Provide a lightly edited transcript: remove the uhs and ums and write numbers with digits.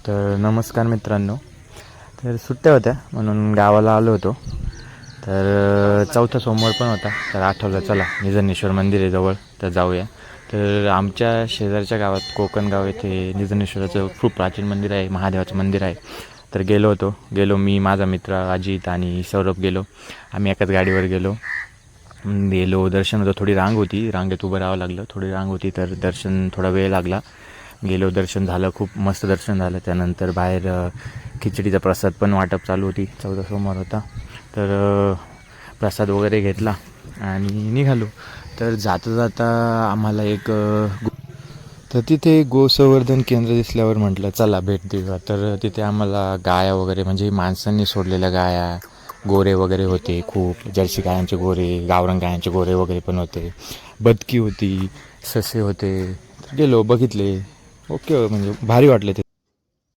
तर नमस्कार मित्रांनो. तर सुट्ट्या होत्या म्हणून गावाला आलो होतो. तर चौथा सोमवार पण होता, तर आठवलं चला निजनेश्वर मंदिर आहे जवळ, तर जाऊया. तर आमच्या शेजारच्या गावात कोकण गाव येथे निजनेश्वराचं खूप प्राचीन मंदिर आहे, महादेवाचं मंदिर आहे. तर गेलो मी, माझा मित्र अजित आणि सौरभ गेलो. आम्ही एकाच गाडीवर गेलो दर्शन होतं. थोडी रांग होती, रांगेत उभं राहावं लागलं, थोडी रांग होती, तर दर्शन थोडा वेळ लागला. गेलो, दर्शन झालं, खूप मस्त दर्शन झालं. त्यानंतर बाहेर खिचडीचा प्रसाद पण वाटप चालू होती, चौदा सोमवार होता. तर प्रसाद वगैरे घेतला आणि निघालो. तर जाता जाता आम्हाला तर तिथे गोसंवर्धन केंद्र दिसल्यावर म्हटलं चला भेट देऊया. तर तिथे आम्हाला गाया वगैरे, म्हणजे माणसांनी सोडलेल्या गाया, गोरे वगैरे होते खूप. जर्सी गायांचे गोरे, गावरान गायांचे गोरे वगैरे पण होते. बदकी होती, ससे होते. गेलो, बघितले. ओके, म्हणजे भारी वाटले ते